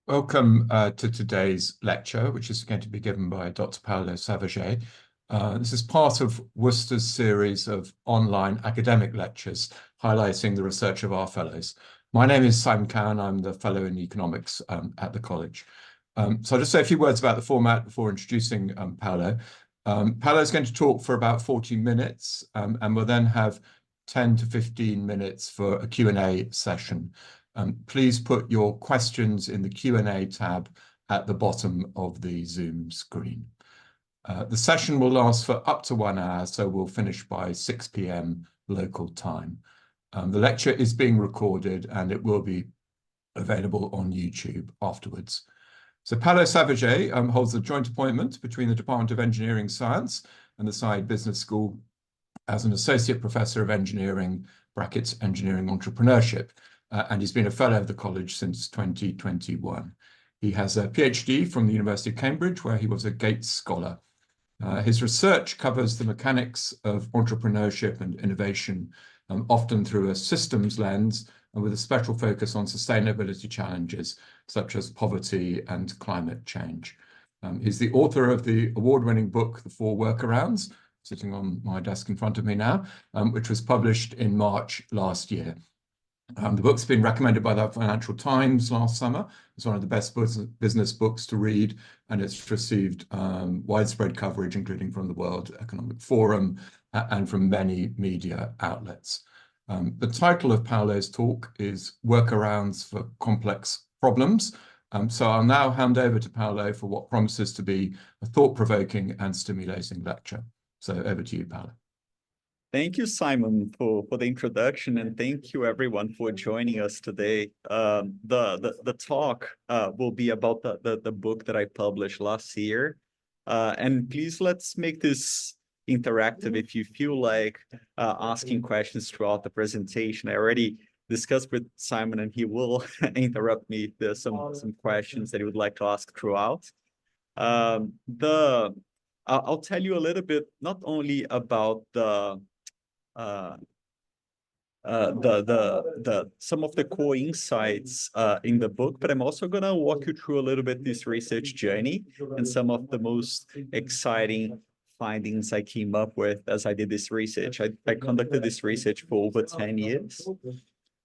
Welcome to today's lecture, which is going to be given by Dr. Paulo Savaget. This is part of Worcester's series of online academic lectures highlighting the research of our fellows. My name is Simon Cowan. I'm the fellow in economics at the college. So I'll just say a few words about the format before introducing Paulo. Paulo is going to talk for about 40 minutes and we'll then have 10 to 15 minutes for a Q&A session. Please put your questions in the Q&A tab at the bottom of the Zoom screen. The session will last for up to 1 hour, so we'll finish by 6 p.m. local time. The lecture is being recorded and it will be available on YouTube afterwards. So Paulo Savaget holds a joint appointment between the Department of Engineering Science and the Saïd Business School as an Associate Professor of Engineering, Engineering Entrepreneurship. And he's been a fellow of the college since 2021. He has a PhD from the University of Cambridge, where he was a Gates Scholar. His research covers the mechanics of entrepreneurship and innovation, often through a systems lens and with a special focus on sustainability challenges, such as poverty and climate change. He's the author of the award-winning book, The Four Workarounds, sitting on my desk in front of me now, which was published in March last year. The book's been recommended by the Financial Times last summer. It's one of the best business books to read, and it's received widespread coverage, including from the World Economic Forum and from many media outlets. The title of Paulo's talk is Workarounds for Complex Problems. So I'll now hand over to Paulo for what promises to be a thought-provoking and stimulating lecture. So over to you, Paulo. Thank you, Simon, for the introduction, and thank you everyone for joining us today. The talk will be about the book that I published last year. And please, let's make this interactive. If you feel like asking questions throughout the presentation, I already discussed with Simon and he will interrupt me if there's some questions that he would like to ask throughout. I'll tell you a little bit, not only about some of the core insights in the book, but I'm also going to walk you through a little bit this research journey and some of the most exciting findings I came up with as I did this research. I conducted this research for over 10 years.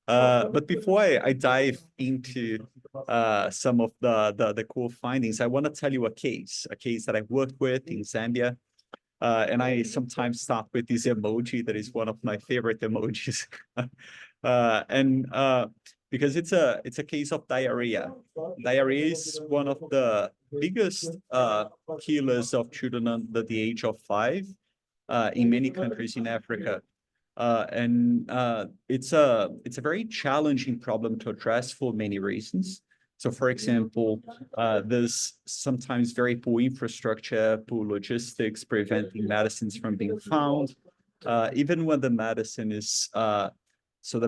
But before I dive into some of the core findings, I want to tell you a case that I worked with in Zambia. And I sometimes start with this emoji that is one of my favorite emojis. Because it's a case of diarrhea. Diarrhea is one of the biggest killers of children under the age of 5 in many countries in Africa. It's a very challenging problem to address for many reasons. So, for example, there's sometimes very poor infrastructure, poor logistics, preventing medicines from being found. Even when the medicine is, the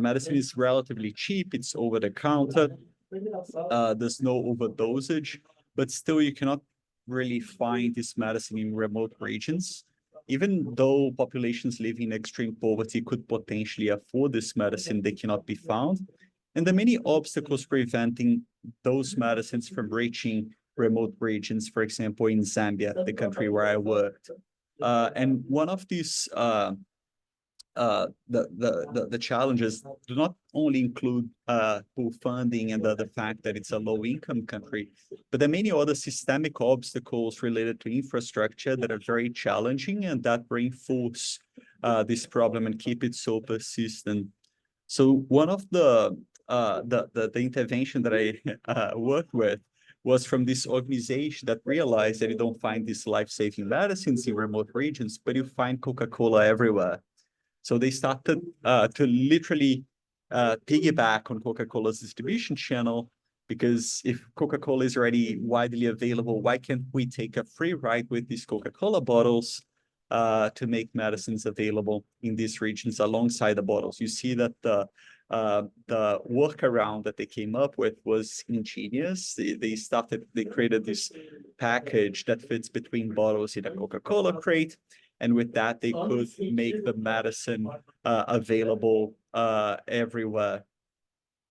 medicine is relatively cheap, it's over the counter, there's no overdosage, but still you cannot really find this medicine in remote regions. Even though populations living in extreme poverty could potentially afford this medicine, they cannot be found. And the many obstacles preventing those medicines from reaching remote regions, for example, in Zambia, the country where I worked. And one of these, the challenges do not only include poor funding and the fact that it's a low-income country, but there are many other systemic obstacles related to infrastructure that are very challenging and that reinforce this problem and keep it so persistent. So one of the intervention that I worked with was from this organization that realized that you don't find these life-saving medicines in remote regions, but you find Coca-Cola everywhere. So they started to literally piggyback on Coca-Cola's distribution channel, because if Coca-Cola is already widely available, why can't we take a free ride with these Coca-Cola bottles to make medicines available in these regions alongside the bottles? You see that the workaround that they came up with was ingenious. They created this package that fits between bottles in a Coca-Cola crate. And with that, they could make the medicine available everywhere.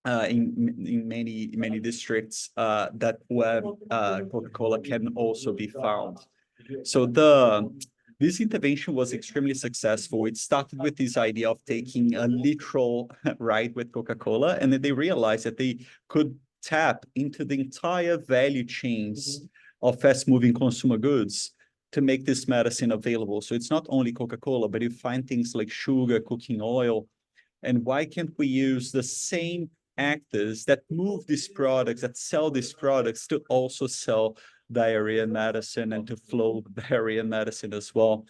in many districts that where Coca-Cola can also be found. So this intervention was extremely successful. It started with this idea of taking a literal ride with Coca-Cola, and then they realized that they could tap into the entire value chains of fast-moving consumer goods to make this medicine available. So it's not only Coca-Cola, but you find things like sugar, cooking oil. And why can't we use the same actors that move these products, that sell these products, to also sell diarrhea medicine and to flow diarrhea medicine as well?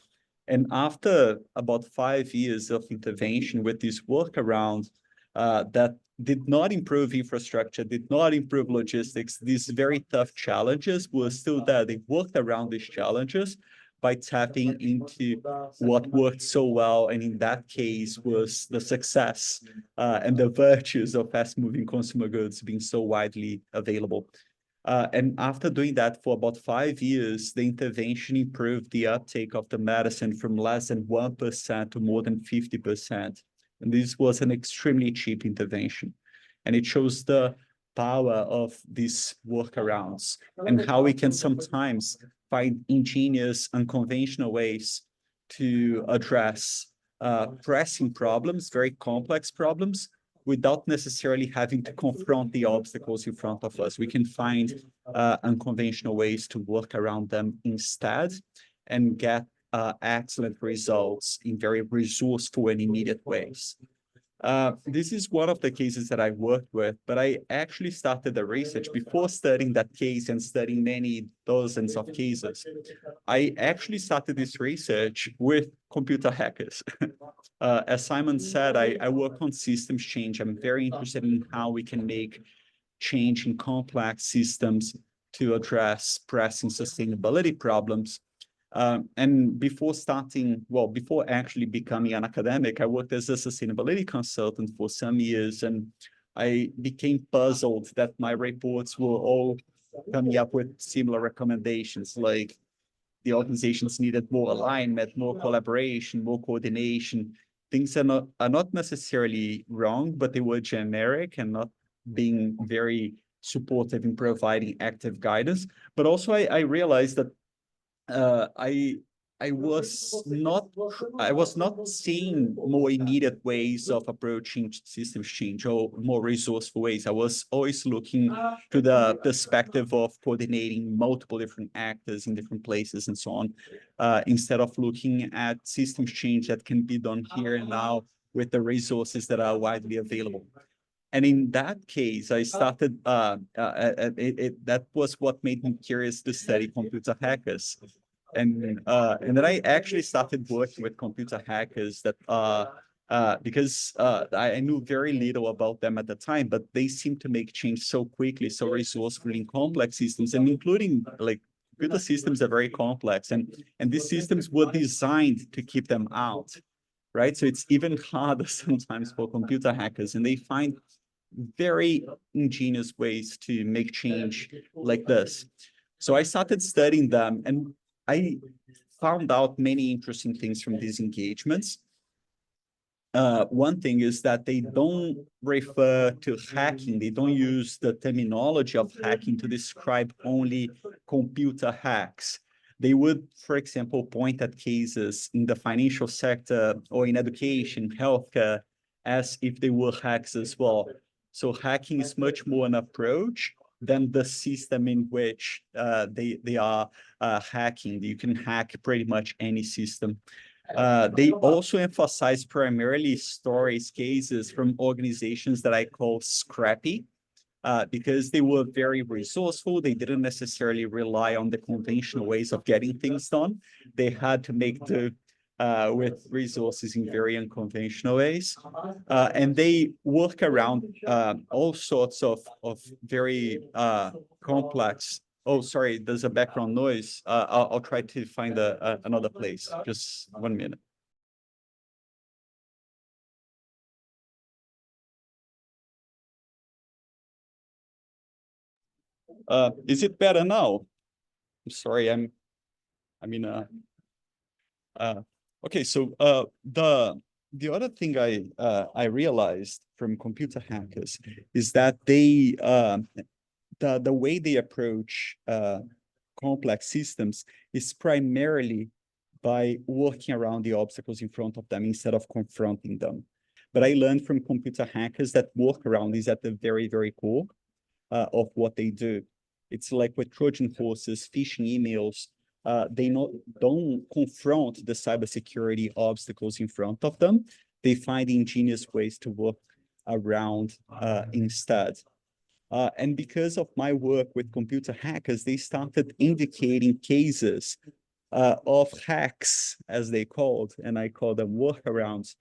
And after about 5 years of intervention with this workaround that did not improve infrastructure, did not improve logistics, these very tough challenges were still there. They worked around these challenges by tapping into what worked so well, and in that case was the success and the virtues of fast-moving consumer goods being so widely available. And after doing that for about 5 years, the intervention improved the uptake of the medicine from less than 1% to more than 50%. And this was an extremely cheap intervention. And it shows the power of these workarounds and how we can sometimes find ingenious, unconventional ways to address pressing problems, very complex problems, without necessarily having to confront the obstacles in front of us. We can find unconventional ways to work around them instead and get excellent results in very resourceful and immediate ways. This is one of the cases that I worked with, but I actually started the research before studying that case and studying many dozens of cases. I actually started this research with computer hackers. As Simon said, I work on systems change. I'm very interested in how we can make change in complex systems to address pressing sustainability problems. And before actually becoming an academic, I worked as a sustainability consultant for some years, and I became puzzled that my reports were all coming up with similar recommendations, like the organizations needed more alignment, more collaboration, more coordination. Things are not necessarily wrong, but they were generic and not being very supportive in providing active guidance. But also I realized that I was not seeing more immediate ways of approaching systems change or more resourceful ways. I was always looking to the perspective of coordinating multiple different actors in different places and so on, instead of looking at systems change that can be done here and now with the resources that are widely available. And in that case, I started, that was what made me curious to study computer hackers. And then I actually started working with computer hackers that because I knew very little about them at the time, but they seem to make change so quickly, so resourcefully in complex systems, and including like computer systems are very complex, and these systems were designed to keep them out, right? So it's even harder sometimes for computer hackers, and they find very ingenious ways to make change like this. So I started studying them, and I found out many interesting things from these engagements. One thing is that they don't refer to hacking. They don't use the terminology of hacking to describe only computer hacks. They would, for example, point at cases in the financial sector or in education, healthcare, as if they were hacks as well. So hacking is much more an approach than the system in which they are hacking. You can hack pretty much any system. They also emphasize primarily stories, cases from organizations that I call scrappy, because they were very resourceful. They didn't necessarily rely on the conventional ways of getting things done. They had to make do with resources in very unconventional ways. And they work around all sorts of very complex. Oh, sorry, there's a background noise. I'll try to find another place. Just 1 minute. Is it better now? I'm sorry, okay, so the other thing I realized from computer hackers is that they the way they approach complex systems is primarily by working around the obstacles in front of them instead of confronting them. But I learned from computer hackers that workaround is at the very, very core of what they do. It's like with Trojan horses, phishing emails, they don't confront the cybersecurity obstacles in front of them. They find ingenious ways to work around instead. And because of my work with computer hackers, they started indicating cases of hacks, as they called, and I call them workarounds,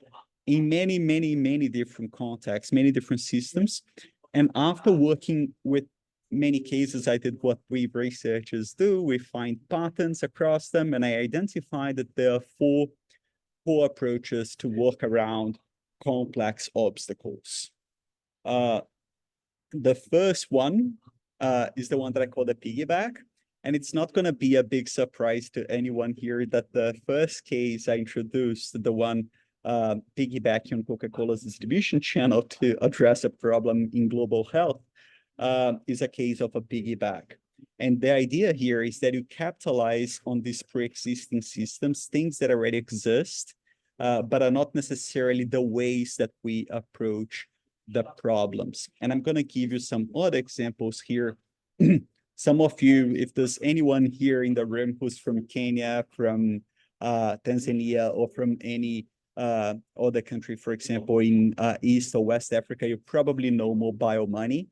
in many, many, many different contexts, many different systems. And after working with many cases, I did what we researchers do. We find patterns across them, and I identified that there are four approaches to work around complex obstacles. The first one is the one that I call the piggyback. And it's not going to be a big surprise to anyone here that the first case I introduced, the one piggybacking on Coca-Cola's distribution channel to address a problem in global health, is a case of a piggyback. And the idea here is that you capitalize on these pre-existing systems, things that already exist, but are not necessarily the ways that we approach the problems. And I'm going to give you some other examples here. Some of you, if there's anyone here in the room who's from Kenya, from Tanzania, or from any other country, for example, in East or West Africa, you probably know mobile money.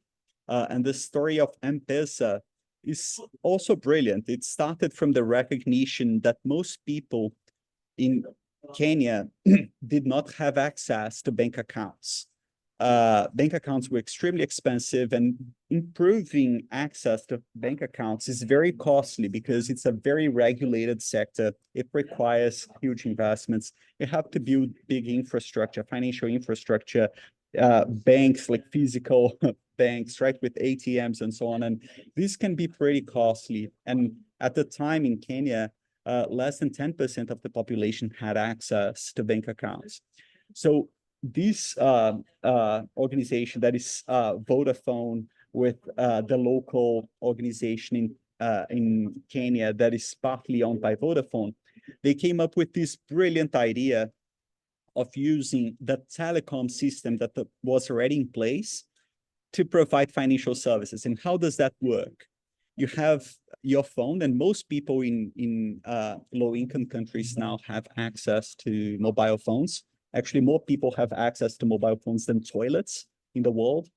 And the story of M-Pesa is also brilliant. It started from the recognition that most people in Kenya did not have access to bank accounts. Bank accounts were extremely expensive, and improving access to bank accounts is very costly because it's a very regulated sector. It requires huge investments. You have to build big infrastructure, financial infrastructure, banks like physical banks, right, with ATMs and so on. And this can be pretty costly. And at the time in Kenya, less than 10% of the population had access to bank accounts. So this organization that is Vodafone with the local organization in Kenya that is partly owned by Vodafone, they came up with this brilliant idea of using the telecom system that was already in place to provide financial services. And how does that work? You have your phone, and most people in low-income countries now have access to mobile phones. Actually, more people have access to mobile phones than toilets in the world.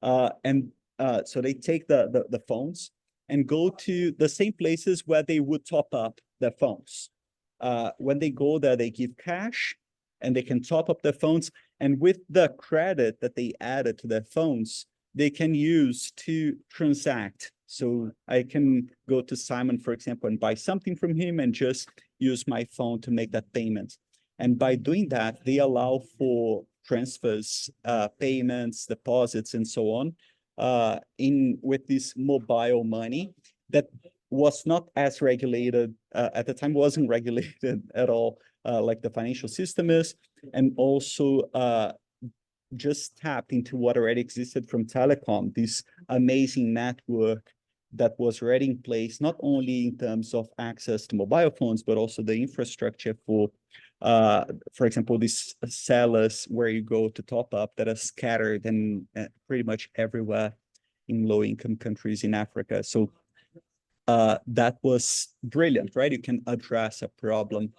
So they take the phones and go to the same places where they would top up their phones. When they go there, they give cash and they can top up their phones. And with the credit that they added to their phones, they can use to transact. So I can go to Simon, for example, and buy something from him and just use my phone to make that payment. And by doing that, they allow for transfers, payments, deposits, and so on, with this mobile money that was not as regulated at the time, wasn't regulated at all, like the financial system is, and also just tapped into what already existed from telecom, this amazing network that was already in place, not only in terms of access to mobile phones, but also the infrastructure for example, these sellers where you go to top up that are scattered and pretty much everywhere in low-income countries in Africa. So that was brilliant, right? You can address a problem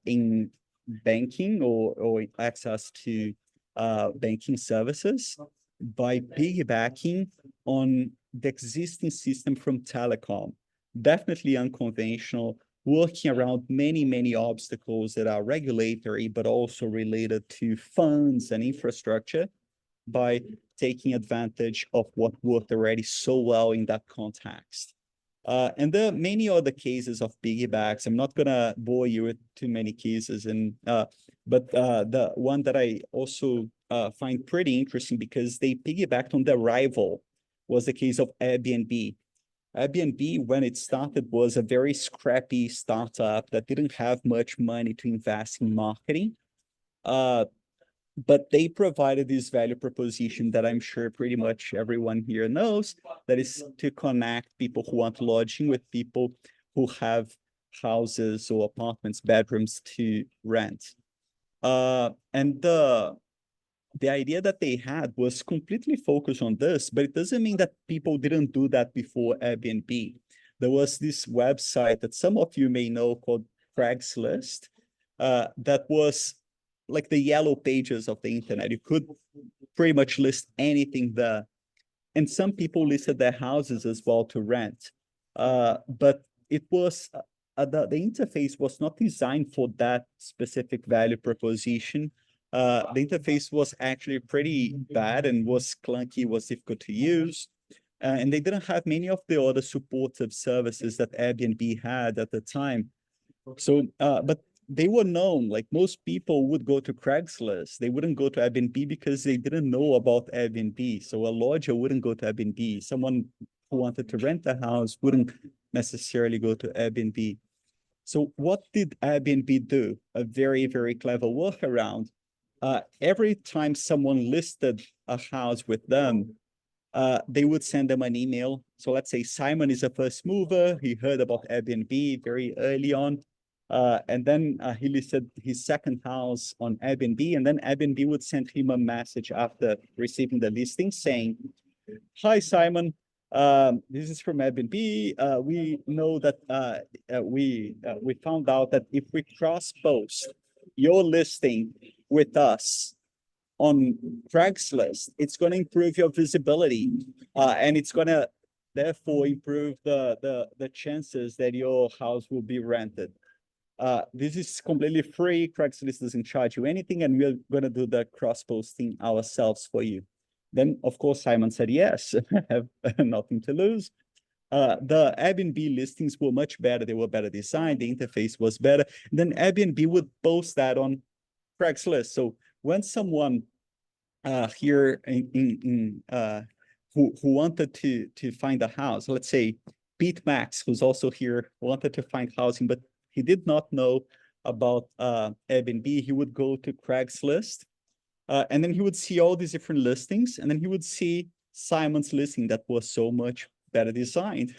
in banking or access to banking services by piggybacking on the existing system from telecom. Definitely unconventional, working around many, many obstacles that are regulatory, but also related to funds and infrastructure by taking advantage of what worked already so well in that context. And there are many other cases of piggybacks. I'm not going to bore you with too many cases, but the one that I also find pretty interesting because they piggybacked on their rival was the case of Airbnb. Airbnb, when it started, was a very scrappy startup that didn't have much money to invest in marketing. But they provided this value proposition that I'm sure pretty much everyone here knows, that is to connect people who want lodging with people who have houses or apartments, bedrooms to rent. And the idea that they had was completely focused on this, but it doesn't mean that people didn't do that before Airbnb. There was this website that some of you may know called Craigslist, that was like the yellow pages of the internet. You could pretty much list anything there. And some people listed their houses as well to rent. But it was, the interface was not designed for that specific value proposition. The interface was actually pretty bad and was clunky, was difficult to use. And they didn't have many of the other supportive services that Airbnb had at the time. So, but they were known, like most people would go to Craigslist. They wouldn't go to Airbnb because they didn't know about Airbnb. So a lodger wouldn't go to Airbnb. Someone who wanted to rent a house wouldn't necessarily go to Airbnb. So what did Airbnb do? A very, very clever workaround. Every time someone listed a house with them, they would send them an email. So let's say Simon is a first mover. He heard about Airbnb very early on. And then he listed his second house on Airbnb, and then Airbnb would send him a message after receiving the listing saying, "Hi, Simon. This is from Airbnb. We know that we found out that if we cross-post your listing with us on Craigslist, it's going to improve your visibility, and it's going to therefore improve the chances that your house will be rented. This is completely free. Craigslist doesn't charge you anything, and we're going to do the cross-posting ourselves for you." Then, of course, Simon said, yes, I have nothing to lose. The Airbnb listings were much better. They were better designed. The interface was better. And then Airbnb would post that on Craigslist. So when someone here who wanted to find a house, let's say Pete Max, who's also here, wanted to find housing, but he did not know about Airbnb, he would go to Craigslist, and then he would see all these different listings, and then he would see Simon's listing that was so much better designed.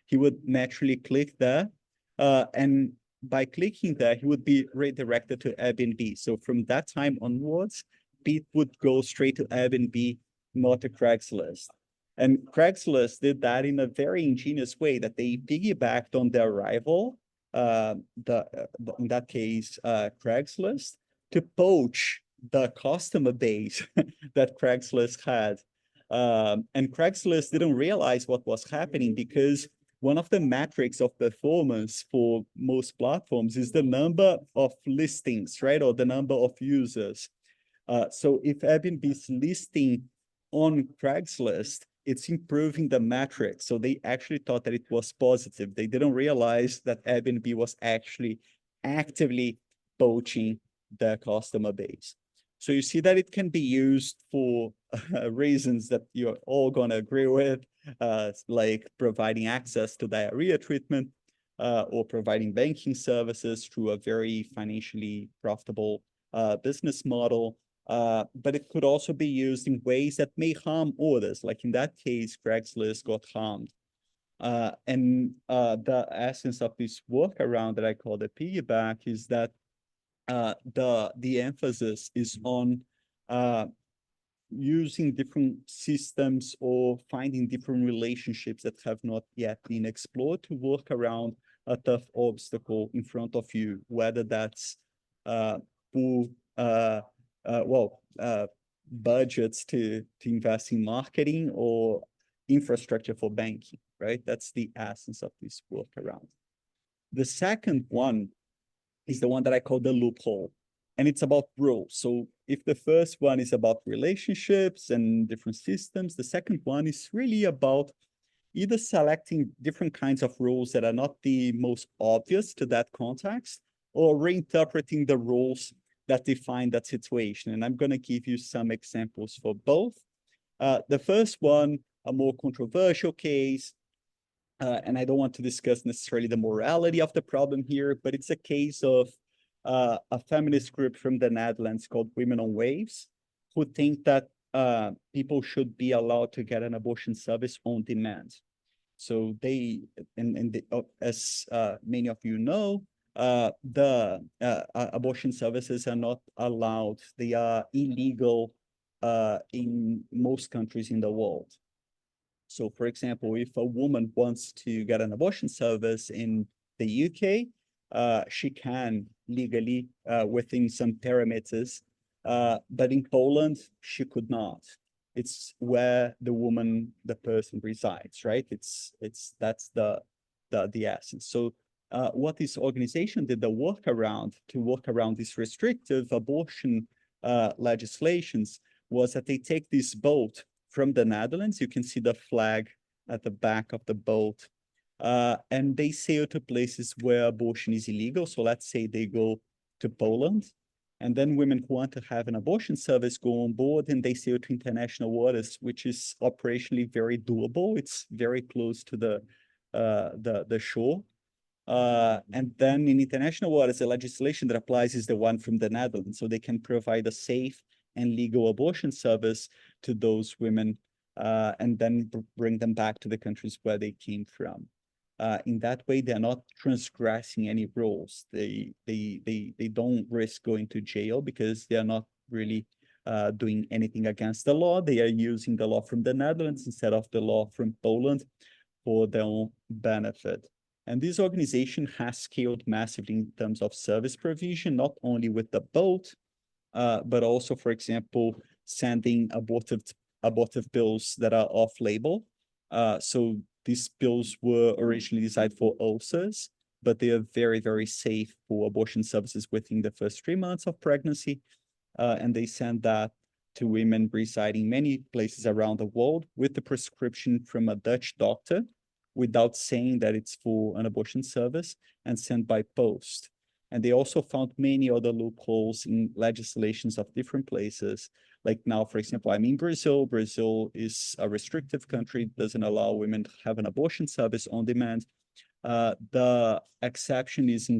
He would naturally click there, and by clicking there, he would be redirected to Airbnb. So from that time onwards, Pete would go straight to Airbnb, not to Craigslist. And Craigslist did that in a very ingenious way, that they piggybacked on their rival, in that case, Craigslist, to poach the customer base that Craigslist had. And Craigslist didn't realize what was happening, because one of the metrics of performance for most platforms is the number of listings, right? Or the number of users. So if Airbnb's listing on Craigslist, it's improving the metrics. So they actually thought that it was positive. They didn't realize that Airbnb was actually actively poaching their customer base. So you see that it can be used for reasons that you're all going to agree with, like providing access to diarrhea treatment, or providing banking services through a very financially profitable business model. But it could also be used in ways that may harm others. Like in that case, Craigslist got harmed. And the essence of this workaround that I call the piggyback is that the emphasis is on using different systems or finding different relationships that have not yet been explored to work around a tough obstacle in front of you, whether that's poor budgets to invest in marketing or infrastructure for banking, right? That's the essence of this workaround. The second one is the one that I call the loophole, and it's about rules. So if the first one is about relationships and different systems, the second one is really about either selecting different kinds of rules that are not the most obvious to that context, or reinterpreting the rules that define that situation. And I'm going to give you some examples for both. The first one, a more controversial case, and I don't want to discuss necessarily the morality of the problem here, but it's a case of a feminist group from the Netherlands called Women on Waves, who think that people should be allowed to get an abortion service on demand. So they, as many of you know, the abortion services are not allowed. They are illegal in most countries in the world. So, for example, if a woman wants to get an abortion service in the UK, she can legally within some parameters, but in Poland, she could not. It's where the woman, the person resides, right? That's the essence. So what this organization did, the workaround to work around these restrictive abortion legislations, was that they take this boat from the Netherlands. You can see the flag at the back of the boat. And they sail to places where abortion is illegal. So let's say they go to Poland, and then women who want to have an abortion service go on board and they sail to international waters, which is operationally very doable. It's very close to the shore. And then in international waters, the legislation that applies is the one from the Netherlands. So they can provide a safe and legal abortion service to those women and then bring them back to the countries where they came from. In that way, they're not transgressing any rules. They don't risk going to jail because they are not really doing anything against the law. They are using the law from the Netherlands instead of the law from Poland for their own benefit. And this organization has scaled massively in terms of service provision, not only with the boat, but also, for example, sending abortive pills that are off-label. So these pills were originally designed for ulcers, but they are very, very safe for abortion services within the first 3 months of pregnancy. And they send that to women residing many places around the world with the prescription from a Dutch doctor without saying that it's for an abortion service and sent by post. And they also found many other loopholes in legislations of different places. Like now, for example, I'm in Brazil. Brazil is a restrictive country, doesn't allow women to have an abortion service on demand. The exception is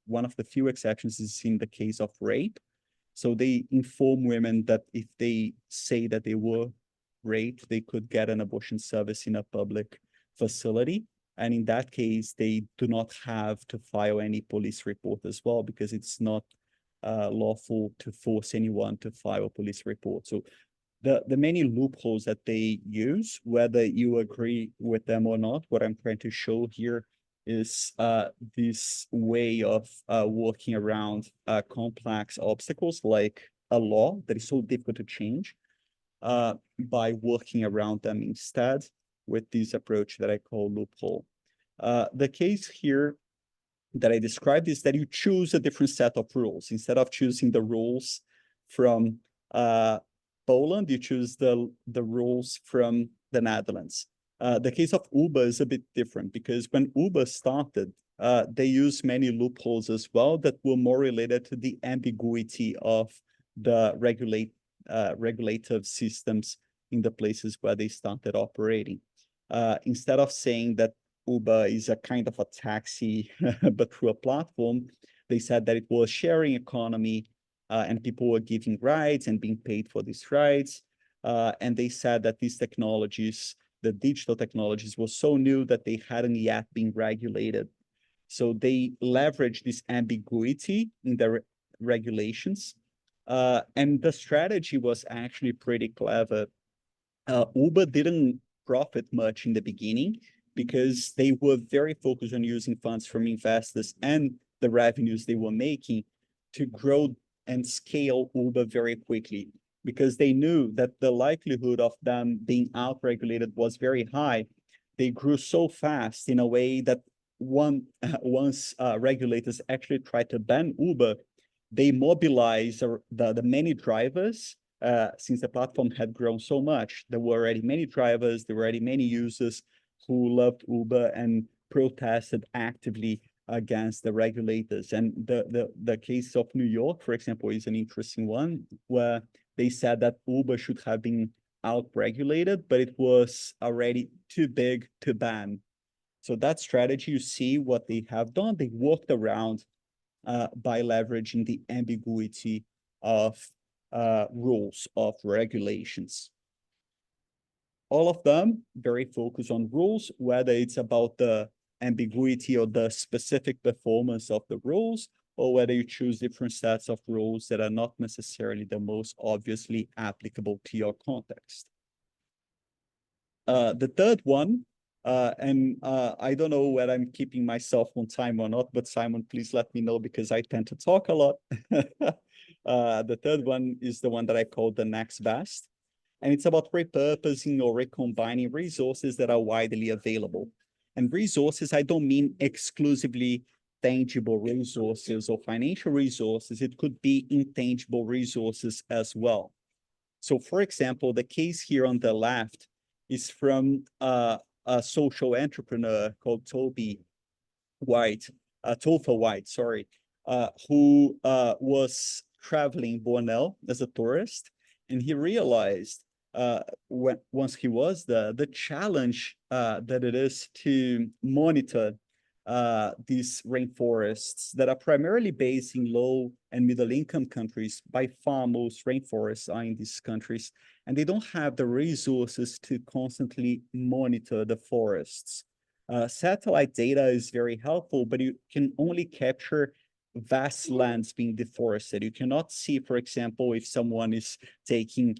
one of the few exceptions is in the case of rape. So they inform women that if they say that they were raped, they could get an abortion service in a public facility. And in that case, they do not have to file any police report as well, because it's not lawful to force anyone to file a police report. So the many loopholes that they use, whether you agree with them or not, what I'm trying to show here is this way of working around complex obstacles like a law that is so difficult to change by working around them instead with this approach that I call loophole. The case here that I described is that you choose a different set of rules. Instead of choosing the rules from Poland, you choose the rules from the Netherlands. The case of Uber is a bit different because when Uber started, they used many loopholes as well that were more related to the ambiguity of the regulative systems in the places where they started operating. Instead of saying that Uber is a kind of a taxi, but through a platform, they said that it was sharing economy and people were giving rides and being paid for these rides. And they said that these technologies, the digital technologies, were so new that they hadn't yet been regulated. So they leveraged this ambiguity in their regulations. And the strategy was actually pretty clever. Uber didn't profit much in the beginning because they were very focused on using funds from investors and the revenues they were making to grow and scale Uber very quickly, because they knew that the likelihood of them being out-regulated was very high. They grew so fast in a way that once regulators actually tried to ban Uber, they mobilized the many drivers. Since the platform had grown so much, there were already many drivers, there were already many users who loved Uber and protested actively against the regulators. And the case of New York, for example, is an interesting one, where they said that Uber should have been out-regulated, but it was already too big to ban. So that strategy, you see what they have done, they worked around by leveraging the ambiguity of rules, of regulations. All of them very focused on rules, whether it's about the ambiguity or the specific performance of the rules, or whether you choose different sets of rules that are not necessarily the most obviously applicable to your context. The third one, I don't know whether I'm keeping myself on time or not, but Simon, please let me know because I tend to talk a lot. The third one is the one that I call the next best. And it's about repurposing or recombining resources that are widely available. And resources, I don't mean exclusively tangible resources or financial resources. It could be intangible resources as well. So for example, the case here on the left is from a social entrepreneur called Topher White, sorry, who was traveling Borneo as a tourist, and he realized once he was there, the challenge that it is to monitor these rainforests that are primarily based in low and middle income countries. By far, most rainforests are in these countries, and they don't have the resources to constantly monitor the forests. Satellite data is very helpful, but you can only capture vast lands being deforested. You cannot see, for example, if someone is taking,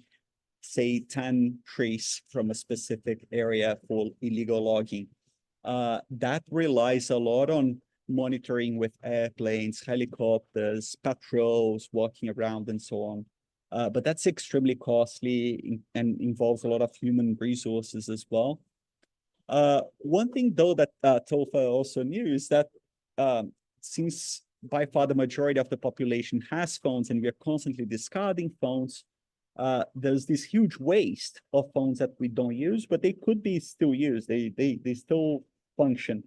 say, 10 trees from a specific area for illegal logging. That relies a lot on monitoring with airplanes, helicopters, patrols, walking around, and so on. But that's extremely costly and involves a lot of human resources as well. One thing, though, that Topher also knew is that since by far the majority of the population has phones and we are constantly discarding phones, there's this huge waste of phones that we don't use, but they could be still used. They still function.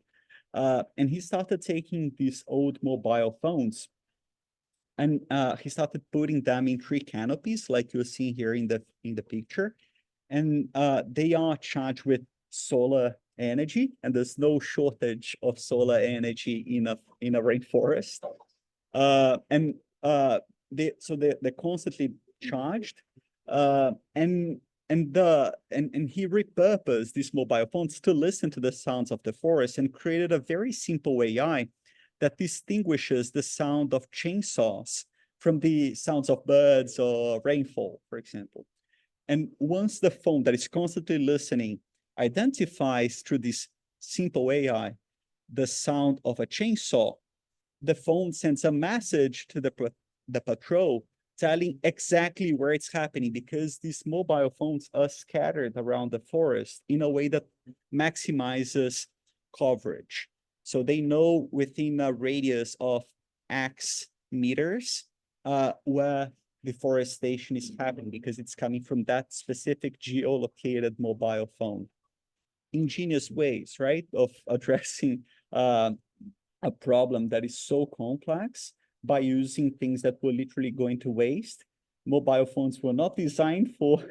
And he started taking these old mobile phones and he started putting them in tree canopies, like you're seeing here in the picture. And they are charged with solar energy, and there's no shortage of solar energy in a rainforest. They're constantly charged, and he repurposed these mobile phones to listen to the sounds of the forest and created a very simple AI that distinguishes the sound of chainsaws from the sounds of birds or rainfall, for example. And once the phone that is constantly listening identifies through this simple AI the sound of a chainsaw, the phone sends a message to the patrol telling exactly where it's happening, because these mobile phones are scattered around the forest in a way that maximizes coverage. So they know within a radius of X meters where deforestation is happening, because it's coming from that specific geolocated mobile phone. Ingenious ways, right, of addressing a problem that is so complex by using things that were literally going to waste. Mobile phones were not designed for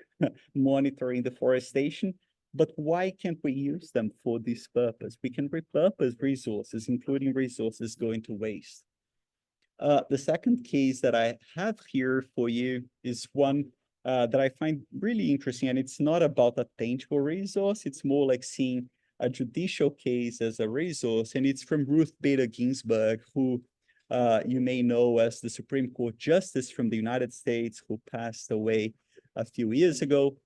monitoring deforestation, but why can't we use them for this purpose? We can repurpose resources, including resources going to waste. The second case that I have here for you is one that I find really interesting, and it's not about a tangible resource. It's more like seeing a judicial case as a resource, and it's from Ruth Bader Ginsburg, who you may know as the Supreme Court Justice from the United States, who passed away a few years ago.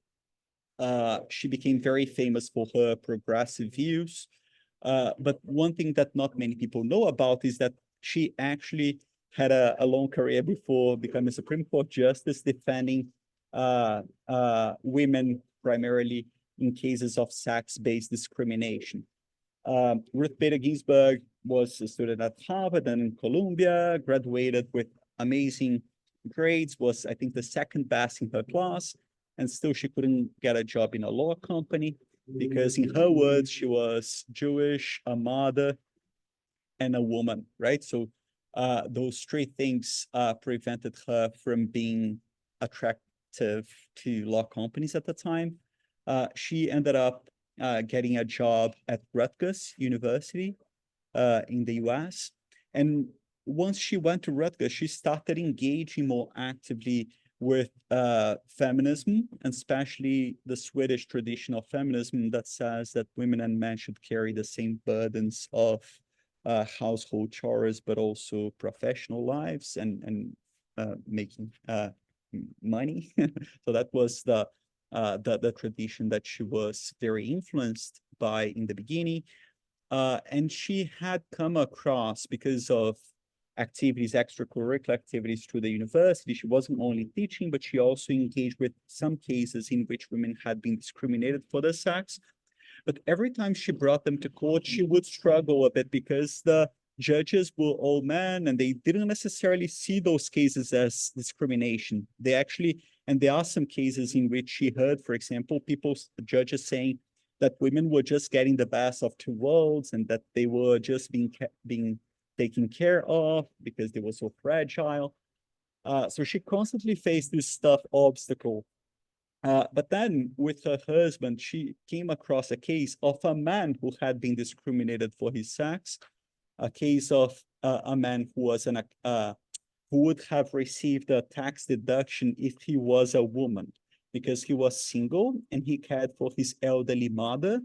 She became very famous for her progressive views. But one thing that not many people know about is that she actually had a long career before becoming a Supreme Court Justice, defending women primarily in cases of sex-based discrimination. Ruth Bader Ginsburg was a student at Harvard and in Columbia, graduated with amazing grades, was, I think, the second best in her class, and still she couldn't get a job in a law company because, in her words, she was Jewish, a mother, and a woman, right? So those three things prevented her from being attractive to law companies at the time. She ended up getting a job at Rutgers University in the US. And once she went to Rutgers, she started engaging more actively with feminism, and especially the Swedish tradition of feminism that says that women and men should carry the same burdens of household chores, but also professional lives and making money. So that was the tradition that she was very influenced by in the beginning. And she had come across, because of activities, extracurricular activities through the university, she wasn't only teaching, but she also engaged with some cases in which women had been discriminated for their sex. But every time she brought them to court, she would struggle a bit because the judges were all men and they didn't necessarily see those cases as discrimination. They actually, and there are some cases in which she heard, for example, judges saying that women were just getting the best of two worlds and that they were just being taken care of because they were so fragile. So she constantly faced this tough obstacle. But then with her husband, she came across a case of a man who had been discriminated for his sex, a case of a man who was who would have received a tax deduction if he was a woman, because he was single and he cared for his elderly mother.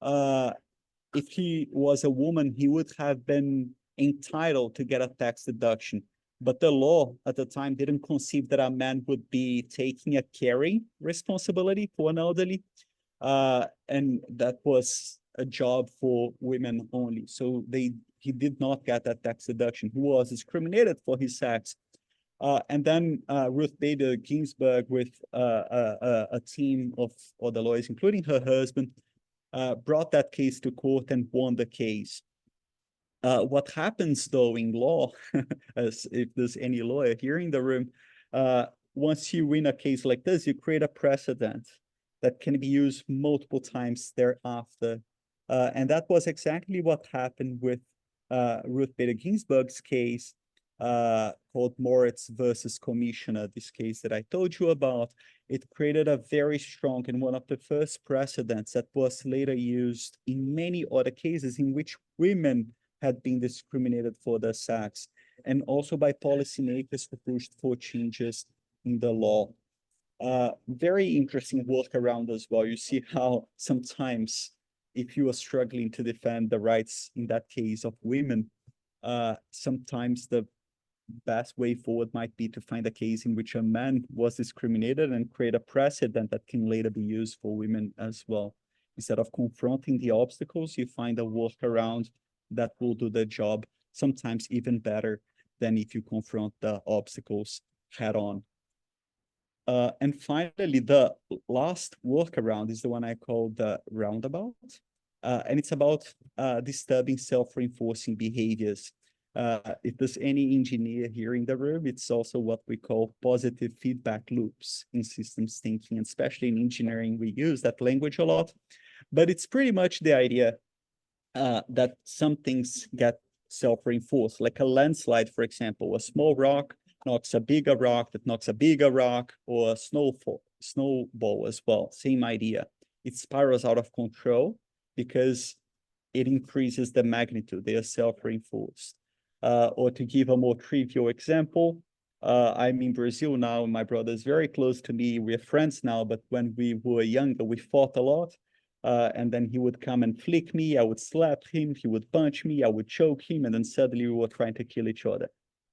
If he was a woman, he would have been entitled to get a tax deduction. But the law at the time didn't conceive that a man would be taking a caring responsibility for an elderly. And that was a job for women only. So he did not get that tax deduction. He was discriminated for his sex. And then Ruth Bader Ginsburg, with a team of other lawyers, including her husband, brought that case to court and won the case. What happens though in law, as if there's any lawyer here in the room, once you win a case like this, you create a precedent that can be used multiple times thereafter. And that was exactly what happened with Ruth Bader Ginsburg's case, called Moritz versus Commissioner, this case that I told you about. It created a very strong and one of the first precedents that was later used in many other cases in which women had been discriminated for their sex, and also by policymakers who pushed for changes in the law. Very interesting workaround as well. You see how sometimes if you are struggling to defend the rights, in that case of women, sometimes the best way forward might be to find a case in which a man was discriminated and create a precedent that can later be used for women as well. Instead of confronting the obstacles, you find a workaround that will do the job sometimes even better than if you confront the obstacles head on. And finally, the last workaround is the one I call the roundabout. And it's about disturbing self-reinforcing behaviors. If there's any engineer here in the room, it's also what we call positive feedback loops in systems thinking, and especially in engineering, we use that language a lot. But it's pretty much the idea that some things get self-reinforced, like a landslide, for example. A small rock knocks a bigger rock that knocks a bigger rock, or a snowball as well. Same idea. It spirals out of control because it increases the magnitude. They are self-reinforced. Or to give a more trivial example, I'm in Brazil now. My brother is very close to me. We're friends now, but when we were younger, we fought a lot. And then he would come and flick me. I would slap him. He would punch me. I would choke him. And then suddenly we were trying to kill each other.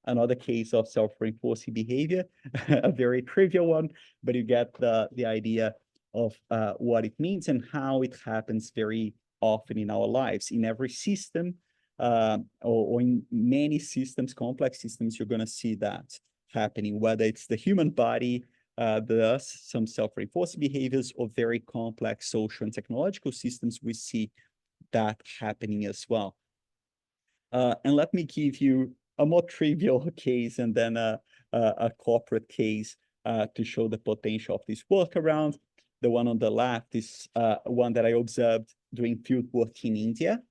Another case of self-reinforcing behavior, a very trivial one, but you get the idea of what it means and how it happens very often in our lives. In every system, or in many systems, complex systems, you're going to see that happening, whether it's the human body, thus some self-reinforcing behaviors, or very complex social and technological systems, we see that happening as well. And let me give you a more trivial case and then a corporate case to show the potential of this workaround. The one on the left is one that I observed doing field work in India,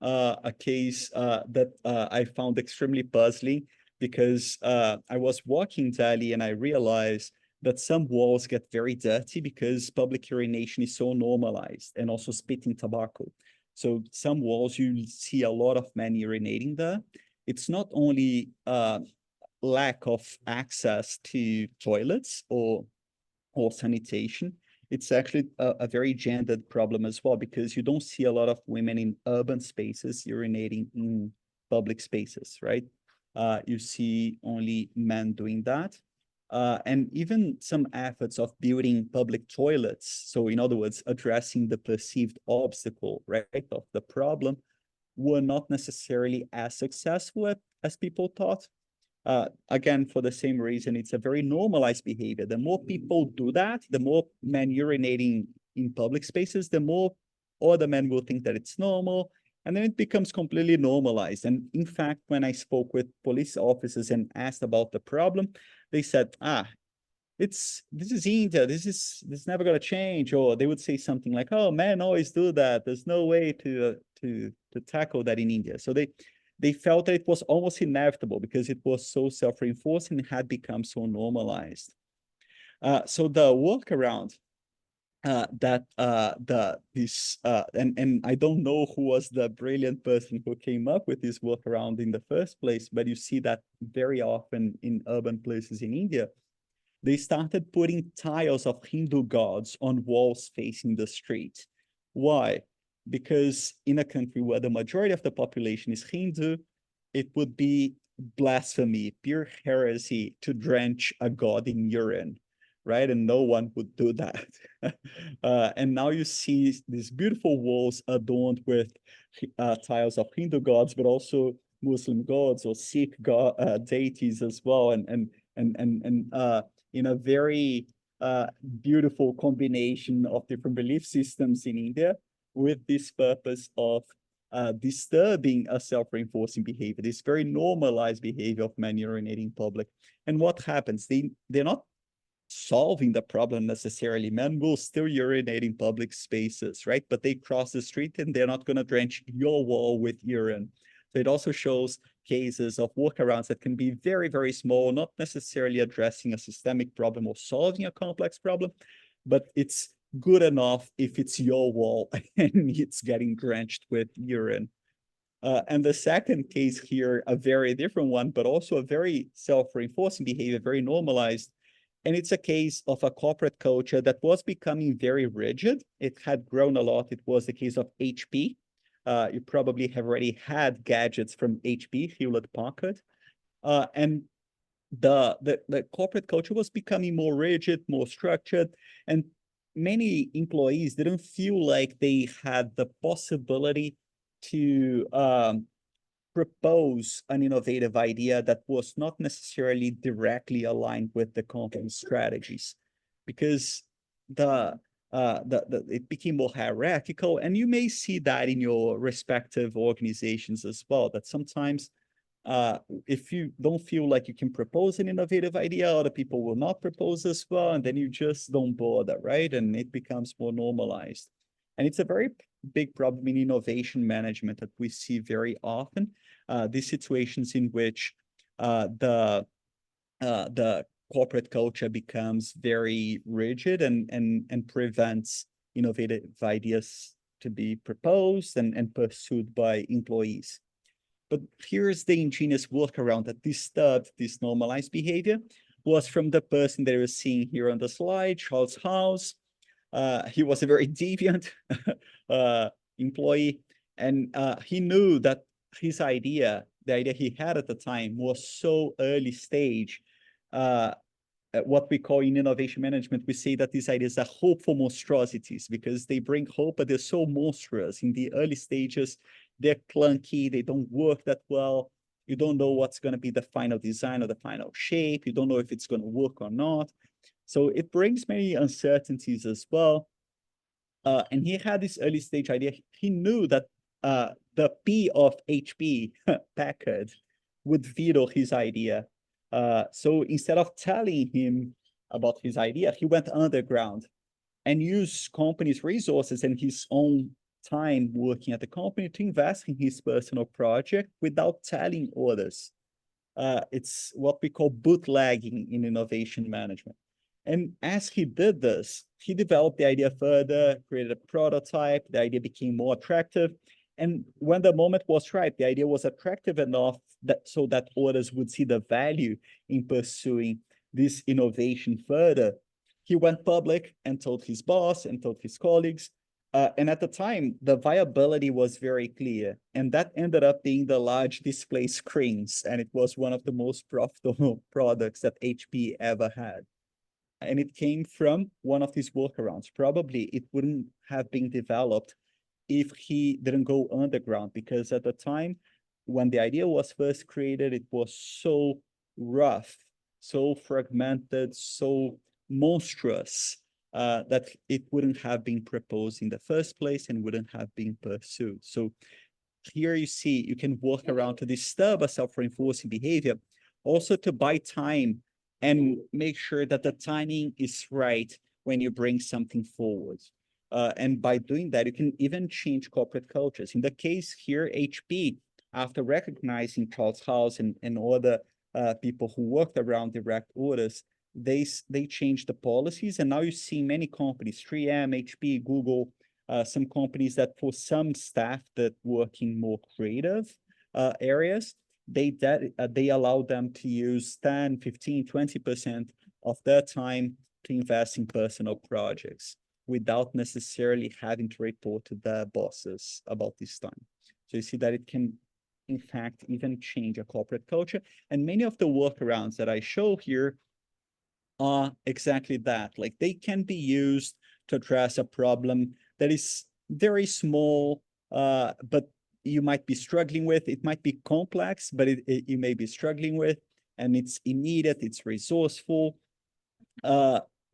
a case that I found extremely puzzling because I was walking Delhi and I realized that some walls get very dirty because public urination is so normalized, and also spitting tobacco. So some walls, you see a lot of men urinating there. it's not only lack of access to toilets or sanitation. It's actually a very gendered problem as well, because you don't see a lot of women in urban spaces urinating in public spaces, right? You see only men doing that. And even some efforts of building public toilets, so in other words, addressing the perceived obstacle, right, of the problem, were not necessarily as successful as people thought. Again, for the same reason, it's a very normalized behavior. The more people do that, the more men urinating in public spaces, the more other men will think that it's normal, and then it becomes completely normalized. And in fact, when I spoke with police officers and asked about the problem, they said, this is India, this is never gonna change. Or they would say something like, oh, men always do that, there's no way to tackle that in India. So they felt that it was almost inevitable because it was so self-reinforcing and had become so normalized. So the workaround and I don't know who was the brilliant person who came up with this workaround in the first place, but you see that very often in urban places in India. They started putting tiles of Hindu gods on walls facing the street. Why? Because in a country where the majority of the population is Hindu, it would be blasphemy, pure heresy to drench a god in urine, right? And no one would do that. And now you see these beautiful walls adorned with tiles of Hindu gods, but also Muslim gods or Sikh deities as well, and in a very beautiful combination of different belief systems in India, with this purpose of disturbing a self-reinforcing behavior, this very normalized behavior of men urinating in public. And what happens? They're not solving the problem necessarily. Men will still urinate in public spaces, right? But they cross the street and they're not going to drench your wall with urine. So it also shows cases of workarounds that can be very, very small, not necessarily addressing a systemic problem or solving a complex problem, but it's good enough if it's your wall and it's getting drenched with urine. And the second case here, a very different one, but also a very self-reinforcing behavior, very normalized. And it's a case of a corporate culture that was becoming very rigid. It had grown a lot. It was the case of HP. You probably have already had gadgets from HP, Hewlett Packard. And the corporate culture was becoming more rigid, more structured, and many employees didn't feel like they had the possibility to propose an innovative idea that was not necessarily directly aligned with the company's strategies, because it became more hierarchical. And you may see that in your respective organizations as well, that sometimes if you don't feel like you can propose an innovative idea, other people will not propose as well, and then you just don't bother, right? And it becomes more normalized. And it's a very big problem in innovation management that we see very often. These situations in which the corporate culture becomes very rigid and prevents innovative ideas to be proposed and pursued by employees. But here's the ingenious workaround that disturbed this normalized behavior, was from the person that you're seeing here on the slide, Charles House. He was a very deviant employee, and he knew that his idea, the idea he had at the time, was so early stage. What we call in innovation management, we say that these ideas are hopeful monstrosities because they bring hope, but they're so monstrous in the early stages. They're clunky, they don't work that well. You don't know what's going to be the final design or the final shape. You don't know if it's going to work or not. So it brings many uncertainties as well. And he had this early stage idea. He knew that the P of HP, Packard, would veto his idea. So instead of telling him about his idea, he went underground and used company's resources and his own time working at the company to invest in his personal project without telling others. It's what we call bootlegging in innovation management. And as he did this, he developed the idea further, created a prototype, the idea became more attractive, And when the moment was right, the idea was attractive enough that so that others would see the value in pursuing this innovation further, he went public and told his boss and told his colleagues. And at the time, the viability was very clear. And that ended up being the large display screens. And it was one of the most profitable products that HP ever had. And it came from one of these workarounds. Probably it wouldn't have been developed if he didn't go underground, because at the time when the idea was first created, it was so rough, so fragmented, so monstrous that it wouldn't have been proposed in the first place and wouldn't have been pursued. So here you see, you can work around to disturb a self-reinforcing behavior, also to buy time and make sure that the timing is right when you bring something forward. And by doing that, you can even change corporate cultures. In the case here, HP, after recognizing Charles House and other people who worked around direct orders, they changed the policies. And now you see many companies, 3M, HP, Google, some companies that for some staff that work in more creative areas, they allow them to use 10, 15, 20% of their time to invest in personal projects without necessarily having to report to their bosses about this time. So you see that it can, in fact, even change a corporate culture. And many of the workarounds that I show here are exactly that. Like, they can be used to address a problem that is very small, but you might be struggling with. It might be complex, but you may be struggling with, and it's immediate, it's resourceful.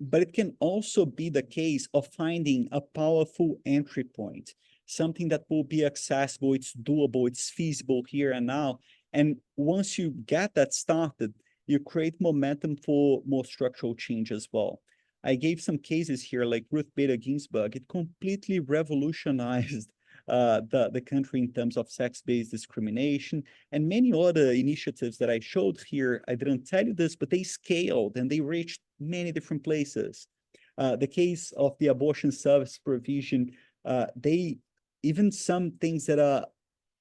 But it can also be the case of finding a powerful entry point, something that will be accessible, it's doable, it's feasible here and now. And once you get that started, you create momentum for more structural change as well. I gave some cases here, like Ruth Bader Ginsburg. It completely revolutionized the country in terms of sex-based discrimination, and many other initiatives that I showed here. I didn't tell you this, but they scaled and they reached many different places. The case of the abortion service provision, even some things that are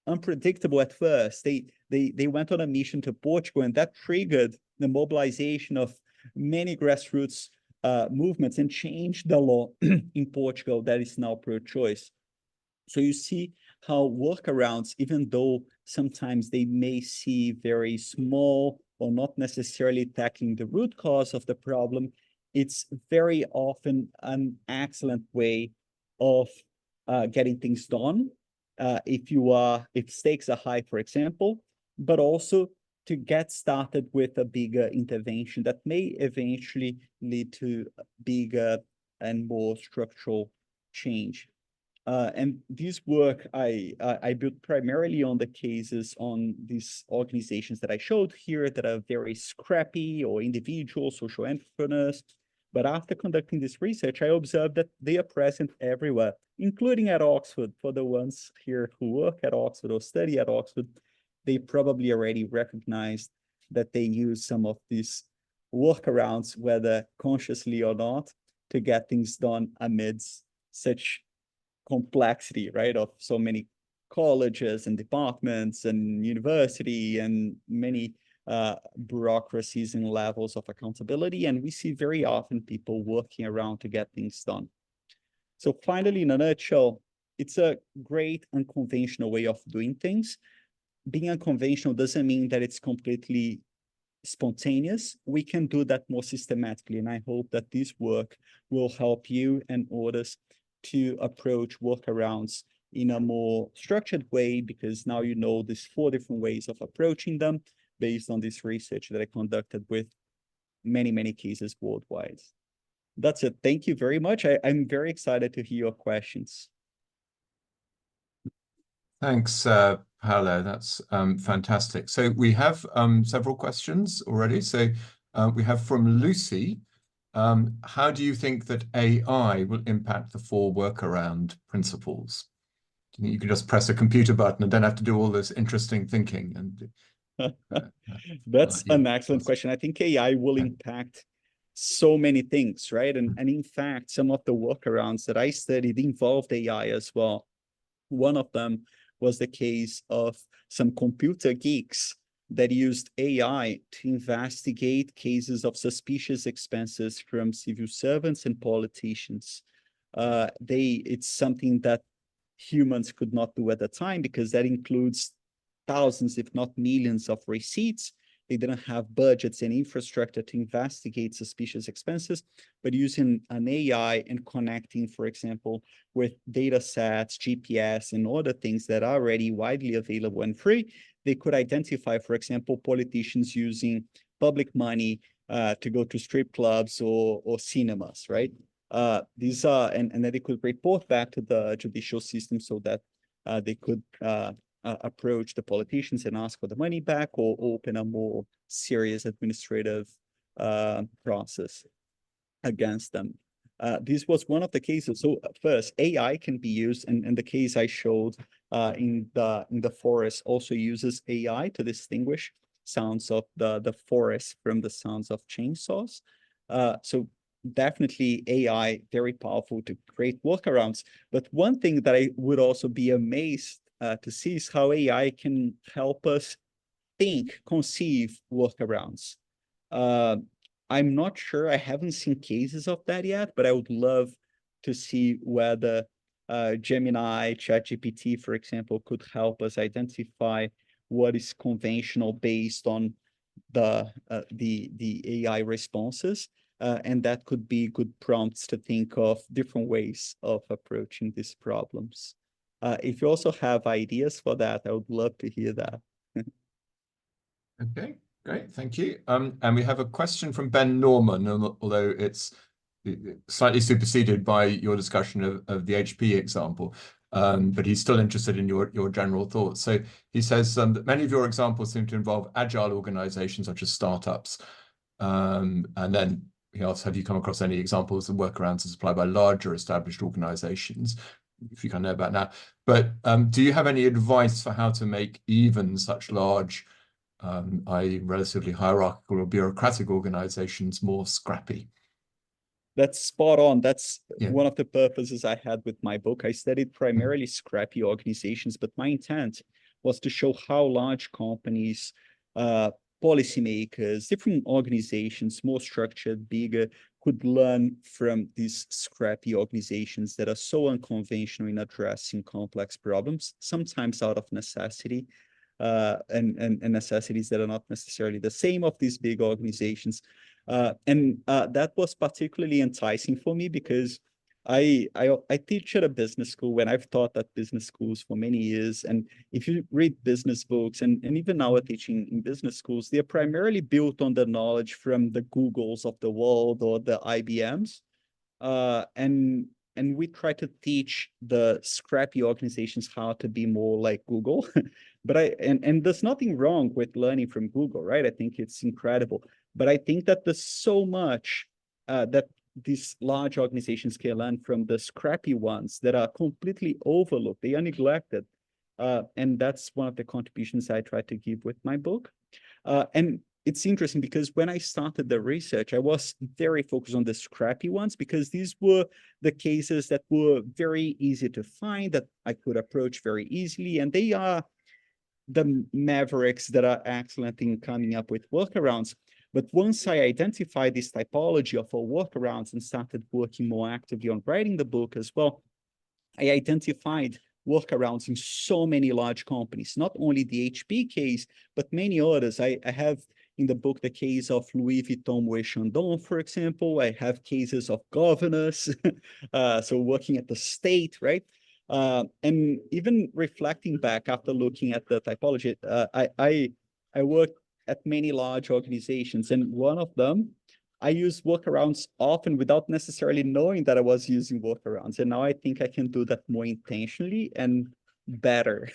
unpredictable at first, they went on a mission to Portugal, and that triggered the mobilization of many grassroots movements and changed the law in Portugal that is now pro-choice. So you see how workarounds, even though sometimes they may seem very small or not necessarily tackling the root cause of the problem, it's very often an excellent way of getting things done. If stakes are high, for example, but also to get started with a bigger intervention that may eventually lead to bigger and more structural change. And this work I built primarily on the cases on these organizations that I showed here that are very scrappy, or individual social entrepreneurs. But after conducting this research, I observed that they are present everywhere, including at Oxford. For the ones here who work at Oxford or study at Oxford, they probably already recognized that they use some of these workarounds, whether consciously or not, to get things done amidst such complexity, right, of so many colleges and departments and university and many bureaucracies and levels of accountability. And we see very often people working around to get things done. So finally, in a nutshell, it's a great unconventional way of doing things. Being unconventional doesn't mean that it's completely spontaneous. We can do that more systematically. And I hope that this work will help you and others to approach workarounds in a more structured way, because now you know there's 4 different ways of approaching them based on this research that I conducted with many, many cases worldwide. That's it. Thank you very much. I'm very excited to hear your questions. Thanks, Paulo. That's fantastic. So we have several questions already. So we have from Lucy. How do you think that AI will impact the 4 workaround principles? Do you think you can just press a computer button and don't have to do all this interesting thinking? And That's an excellent question. I think AI will impact so many things, right? And in fact, some of the workarounds that I studied involved AI as well. One of them was the case of some computer geeks that used AI to investigate cases of suspicious expenses from civil servants and politicians. It's something that humans could not do at the time, because that includes thousands, if not millions, of receipts. They didn't have budgets and infrastructure to investigate suspicious expenses, but using an AI and connecting, for example, with data sets, GPS, and other things that are already widely available and free, they could identify, for example, politicians using public money to go to strip clubs or cinemas, right? These are, and then they could report back to the judicial system so that they could approach the politicians and ask for the money back, or open a more serious administrative process against them. This was one of the cases. So first, AI can be used, and the case I showed in the forest also uses AI to distinguish sounds of the forest from the sounds of chainsaws. So definitely AI, very powerful to create workarounds. But one thing that I would also be amazed to see is how AI can help us conceive workarounds. I'm not sure, I haven't seen cases of that yet, but I would love to see whether Gemini, ChatGPT, for example, could help us identify what is conventional based on the AI responses. And that could be good prompts to think of different ways of approaching these problems. If you also have ideas for that, I would love to hear that. Okay, great, thank you. And we have a question from Ben Norman, although it's slightly superseded by your discussion of the HP example, but he's still interested in your general thoughts. So he says that many of your examples seem to involve agile organizations such as startups. And then he asks, have you come across any examples of workarounds as applied by larger established organizations? If you can know about now. But do you have any advice for how to make even such large, i.e. relatively hierarchical or bureaucratic organizations more scrappy? That's spot on. That's one of the purposes I had with my book. I studied primarily scrappy organizations, but my intent was to show how large companies, policymakers, different organizations, more structured, bigger, could learn from these scrappy organizations that are so unconventional in addressing complex problems, sometimes out of necessity, and necessities that are not necessarily the same of these big organizations. That was particularly enticing for me because I teach at a business school, and I've taught at business schools for many years. And if you read business books, and even now we're teaching in business schools, they're primarily built on the knowledge from the Googles of the world or the IBMs. And we try to teach the scrappy organizations how to be more like Google. But there's nothing wrong with learning from Google, right? I think it's incredible. But I think that there's so much that these large organizations can learn from the scrappy ones that are completely overlooked. They are neglected. And that's one of the contributions I try to give with my book. And it's interesting because when I started the research, I was very focused on the scrappy ones because these were the cases that were very easy to find, that I could approach very easily. And they are the mavericks that are excellent in coming up with workarounds. But once I identified this typology of workarounds and started working more actively on writing the book as well, I identified workarounds in so many large companies, not only the HP case, but many others. I have in the book the case of Louis Vuitton Moët Chandon, for example. I have cases of governors, so working at the state, right? And even reflecting back after looking at the typology, I worked at many large organizations, and one of them, I use workarounds often without necessarily knowing that I was using workarounds. And now I think I can do that more intentionally and better.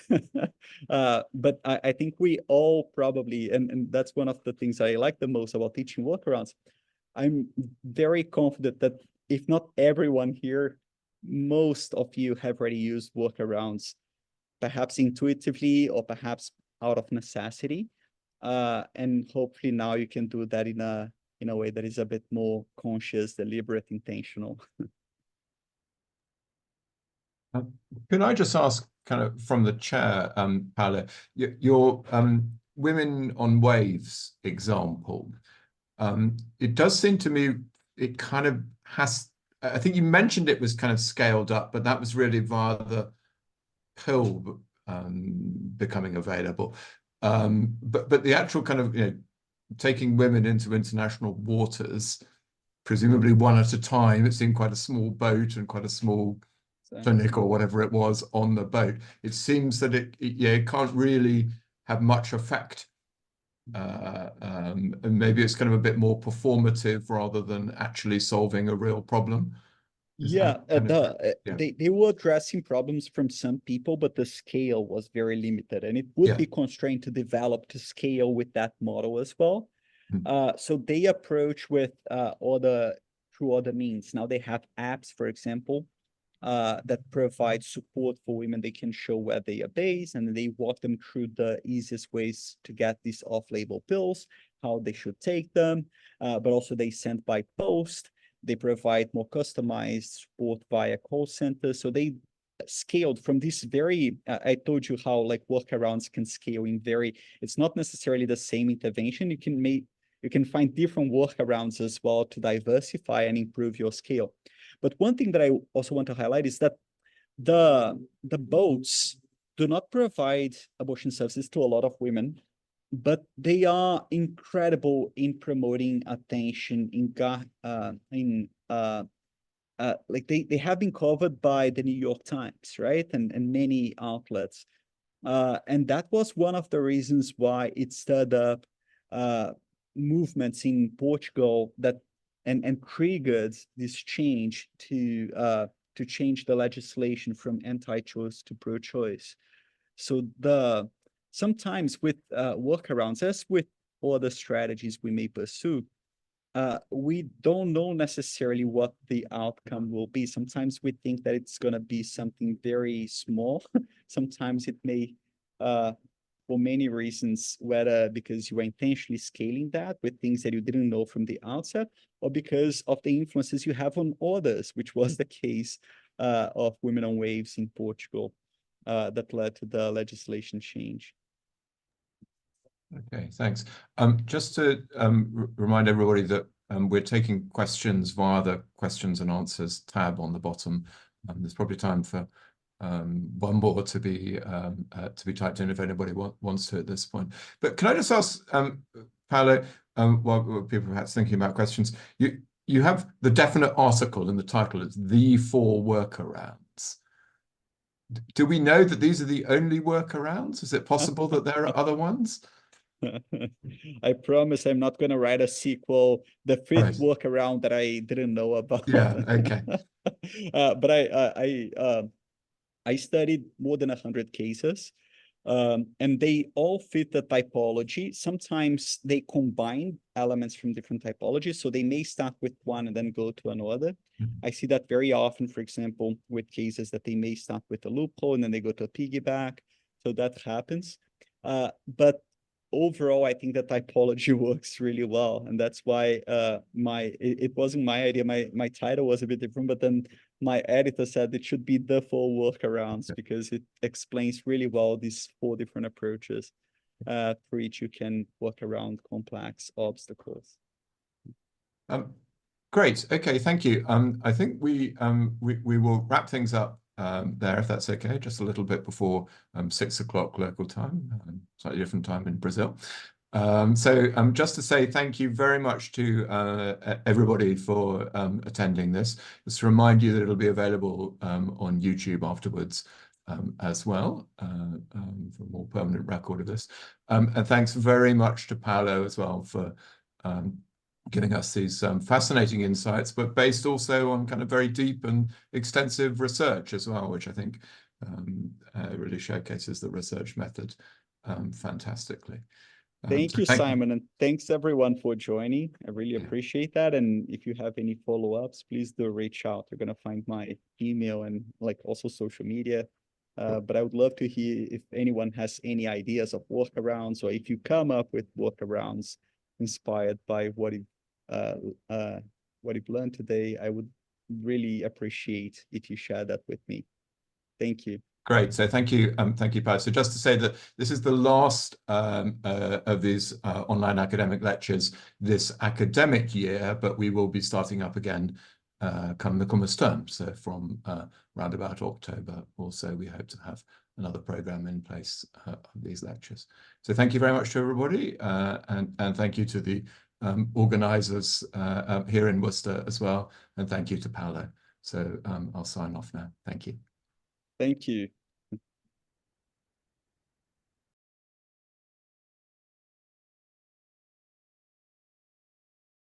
But I think we all probably, and that's one of the things I like the most about teaching workarounds. I'm very confident that if not everyone here, most of you have already used workarounds, perhaps intuitively or perhaps out of necessity. And hopefully now you can do that in a way that is a bit more conscious, deliberate, intentional. Can I just ask, kind of from the chair, Paolo, your Women on Waves example, it does seem to me it kind of has, I think you mentioned it was kind of scaled up, but that was really via the pill becoming available. But the actual kind of, taking women into international waters, presumably one at a time, it's in quite a small boat and quite a small clinic or whatever it was on the boat. It seems that it can't really have much effect. And maybe it's kind of a bit more performative rather than actually solving a real problem. Yeah, they were addressing problems from some people, but the scale was very limited, and it would be constrained to develop to scale with that model as well. So they approach with through other means. Now they have apps, for example, that provide support for women. They can show where they are based, and they walk them through the easiest ways to get these off-label pills, how they should take them, but also they send by post. They provide more customized support via call centers. So they scaled from this very, I told you how like workarounds can scale in it's not necessarily the same intervention. You can find different workarounds as well to diversify and improve your scale. But one thing that I also want to highlight is that the boats do not provide abortion services to a lot of women, but they are incredible in promoting attention like they have been covered by the New York Times, right? And many outlets. And that was one of the reasons why it stirred up movements in Portugal that and triggered this change to change the legislation from anti-choice to pro-choice. So sometimes with workarounds, as with other strategies we may pursue, we don't know necessarily what the outcome will be. Sometimes we think that it's going to be something very small. Sometimes it may, for many reasons, whether because you are intentionally scaling that with things that you didn't know from the outset, or because of the influences you have on others, which was the case of Women on Waves in Portugal, that led to the legislation change. Okay, thanks. Just to remind everybody that we're taking questions via the questions and answers tab on the bottom. There's probably time for one more to be typed in if anybody wants to at this point. But can I just ask, Paulo, while people are perhaps thinking about questions, you have the definite article in the title. It's the 4 workarounds. Do we know that these are the only workarounds? Is it possible that there are other ones? I promise I'm not going to write a sequel, the 5th workaround that I didn't know about. Yeah, okay. But I studied more than 100 cases, and they all fit the typology. Sometimes they combine elements from different typologies, so they may start with one and then go to another. I see that very often, for example, with cases that they may start with a loophole and then they go to a piggyback. So that happens. But overall, I think the typology works really well, and that's why it wasn't my idea. My title was a bit different, but then my editor said it should be the 4 workarounds because it explains really well these 4 different approaches through which you can work around complex obstacles. Great. Okay, thank you. I think we will wrap things up there, if that's okay, just a little bit before 6 o'clock local time, slightly different time in Brazil. So just to say thank you very much to everybody for attending this. Just to remind you that it'll be available on YouTube afterwards as well for a more permanent record of this. And thanks very much to Paulo as well for giving us these fascinating insights, but based also on kind of very deep and extensive research as well, which I think really showcases the research method fantastically. Thank you, Simon, and thanks everyone for joining. I really appreciate that. And if you have any follow-ups, please do reach out. You're going to find my email and like also social media. But I would love to hear if anyone has any ideas of workarounds, or if you come up with workarounds inspired by what you've learned today. I would really appreciate if you share that with me. Thank you. Great. So thank you, Paulo. So just to say that this is the last of these online academic lectures this academic year, but we will be starting up again come the Michaelmas term. So from round about October also, we hope to have another program in place of these lectures. So thank you very much to everybody, and thank you to the organisers here in Worcester as well, and thank you to Paulo. So I'll sign off now. Thank you. Thank you.